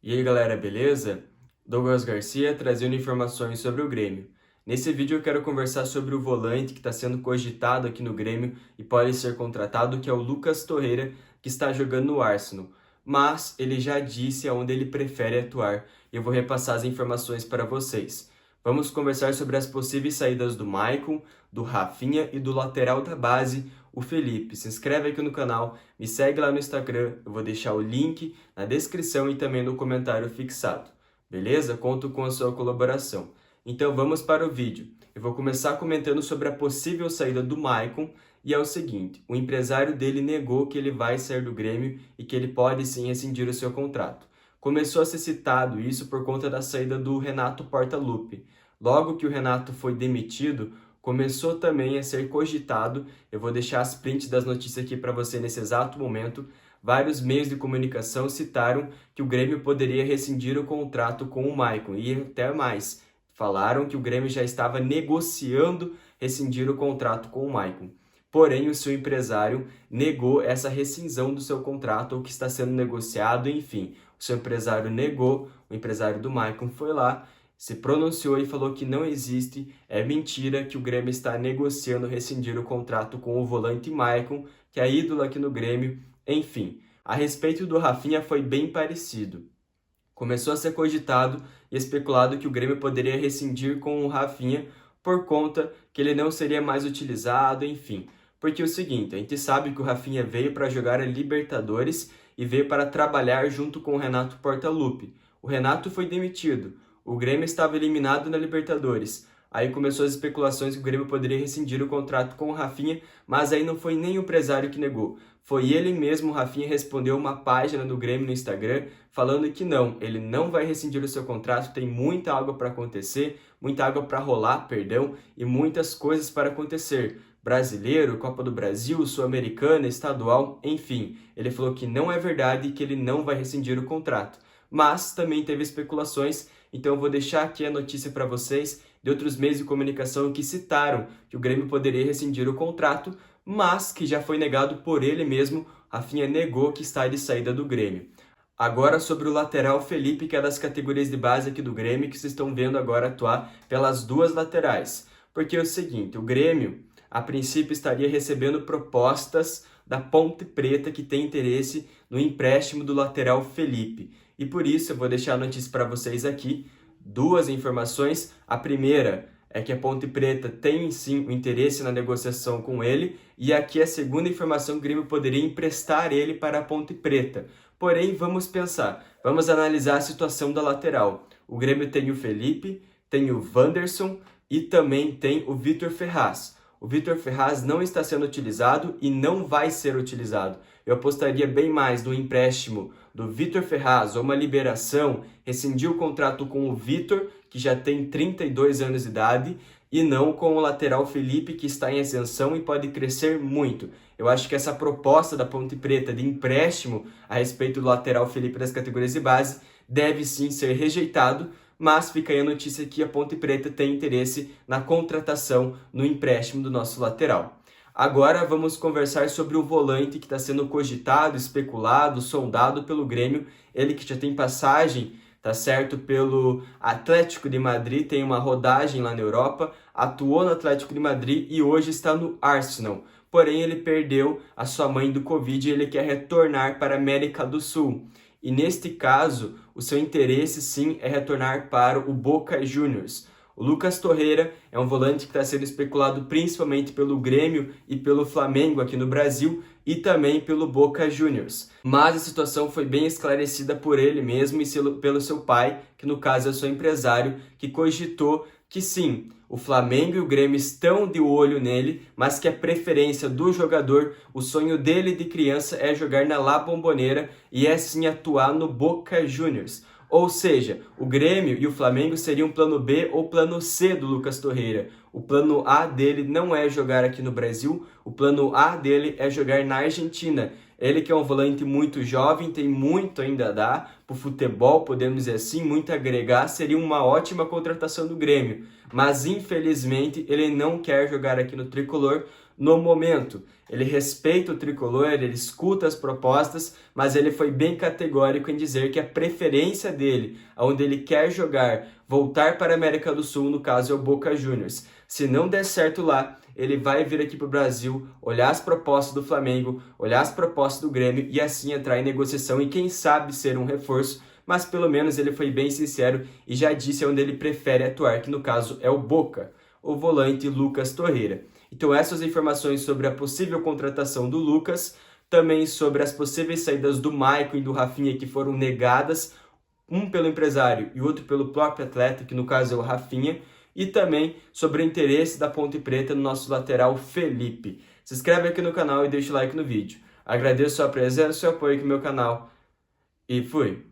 E aí galera, beleza? Douglas Garcia trazendo informações sobre o Grêmio. Nesse vídeo eu quero conversar sobre o volante que está sendo cogitado aqui no Grêmio e pode ser contratado, que é o Lucas Torreira, que está jogando no Arsenal. Mas ele já disse aonde ele prefere atuar e eu vou repassar as informações para vocês. Vamos conversar sobre as possíveis saídas do Maicon, do Rafinha e do lateral da base, o Felipe. Se inscreve aqui no canal, me segue lá no Instagram, eu vou deixar o link na descrição e também no comentário fixado. Beleza? Conto com a sua colaboração. Então vamos para o vídeo. Eu vou começar comentando sobre a possível saída do Maicon e é o seguinte: o empresário dele negou que ele vai sair do Grêmio e que ele pode sim rescindir o seu contrato. Começou a ser citado isso por conta da saída do Renato Portaluppi. Logo que o Renato foi demitido, começou também a ser cogitado, eu vou deixar as prints das notícias aqui para você nesse exato momento, vários meios de comunicação citaram que o Grêmio poderia rescindir o contrato com o Maicon e até mais. Falaram que o Grêmio já estava negociando rescindir o contrato com o Maicon. Porém, o seu empresário negou essa rescisão do seu contrato, ou que está sendo negociado, enfim. O seu empresário negou, o empresário do Maicon foi lá, se pronunciou e falou que não existe, é mentira que o Grêmio está negociando rescindir o contrato com o volante Maicon, que é ídolo aqui no Grêmio, enfim. A respeito do Rafinha foi bem parecido. Começou a ser cogitado e especulado que o Grêmio poderia rescindir com o Rafinha por conta que ele não seria mais utilizado, enfim. Porque é o seguinte, a gente sabe que o Rafinha veio para jogar a Libertadores e veio para trabalhar junto com o Renato Portaluppi. O Renato foi demitido, o Grêmio estava eliminado na Libertadores. Aí começou as especulações que o Grêmio poderia rescindir o contrato com o Rafinha, mas aí não foi nem o empresário que negou. Foi ele mesmo, o Rafinha, respondeu uma página do Grêmio no Instagram falando que não, ele não vai rescindir o seu contrato, tem muita água para acontecer, muita água para rolar, perdão, e muitas coisas para acontecer. Brasileiro, Copa do Brasil, Sul-Americana, estadual, enfim. Ele falou que não é verdade e que ele não vai rescindir o contrato. Mas também teve especulações, então eu vou deixar aqui a notícia para vocês de outros meios de comunicação que citaram que o Grêmio poderia rescindir o contrato, mas que já foi negado por ele mesmo. Rafinha negou que está de saída do Grêmio. Agora sobre o lateral Felipe, que é das categorias de base aqui do Grêmio, que vocês estão vendo agora atuar pelas duas laterais. Porque é o seguinte, o Grêmio, a princípio, estaria recebendo propostas da Ponte Preta, que tem interesse no empréstimo do lateral Felipe. E por isso eu vou deixar a notícia para vocês aqui, duas informações. A primeira é que a Ponte Preta tem sim o interesse na negociação com ele, e aqui a segunda informação: o Grêmio poderia emprestar ele para a Ponte Preta. Porém, vamos pensar, vamos analisar a situação da lateral. O Grêmio tem o Felipe, tem o Wanderson e também tem o Vitor Ferraz. O Vitor Ferraz não está sendo utilizado e não vai ser utilizado. Eu apostaria bem mais no empréstimo do Vitor Ferraz ou uma liberação, rescindir o contrato com o Vitor, que já tem 32 anos de idade, e não com o lateral Felipe, que está em ascensão e pode crescer muito. Eu acho que essa proposta da Ponte Preta de empréstimo a respeito do lateral Felipe das categorias de base deve sim ser rejeitado, mas fica aí a notícia que a Ponte Preta tem interesse na contratação, no empréstimo do nosso lateral. Agora vamos conversar sobre o volante que está sendo cogitado, especulado, sondado pelo Grêmio, ele que já tem passagem, tá certo, pelo Atlético de Madrid, tem uma rodagem lá na Europa, atuou no Atlético de Madrid e hoje está no Arsenal. Porém, ele perdeu a sua mãe do Covid e ele quer retornar para a América do Sul. E neste caso, o seu interesse sim é retornar para o Boca Juniors. O Lucas Torreira é um volante que está sendo especulado principalmente pelo Grêmio e pelo Flamengo aqui no Brasil e também pelo Boca Juniors. Mas a situação foi bem esclarecida por ele mesmo e pelo seu pai, que no caso é o seu empresário, que cogitou que sim, o Flamengo e o Grêmio estão de olho nele, mas que a preferência do jogador, o sonho dele de criança é jogar na La Bombonera e é sim atuar no Boca Juniors. Ou seja, o Grêmio e o Flamengo seriam plano B ou plano C do Lucas Torreira. O plano A dele não é jogar aqui no Brasil, o plano A dele é jogar na Argentina. Ele que é um volante muito jovem, tem muito ainda a dar para o futebol, podemos dizer assim, muito a agregar, seria uma ótima contratação do Grêmio. Mas infelizmente ele não quer jogar aqui no Tricolor, no momento. Ele respeita o tricolor, ele escuta as propostas, mas ele foi bem categórico em dizer que a preferência dele, onde ele quer jogar, voltar para a América do Sul, no caso é o Boca Juniors. Se não der certo lá, ele vai vir aqui para o Brasil, olhar as propostas do Flamengo, olhar as propostas do Grêmio e assim entrar em negociação e quem sabe ser um reforço, mas pelo menos ele foi bem sincero e já disse onde ele prefere atuar, que no caso é o Boca, o volante Lucas Torreira. Então essas informações sobre a possível contratação do Lucas, também sobre as possíveis saídas do Maicon e do Rafinha que foram negadas, um pelo empresário e outro pelo próprio atleta, que no caso é o Rafinha, e também sobre o interesse da Ponte Preta no nosso lateral Felipe. Se inscreve aqui no canal e deixa o like no vídeo. Agradeço a sua presença e o seu apoio aqui no meu canal. E fui!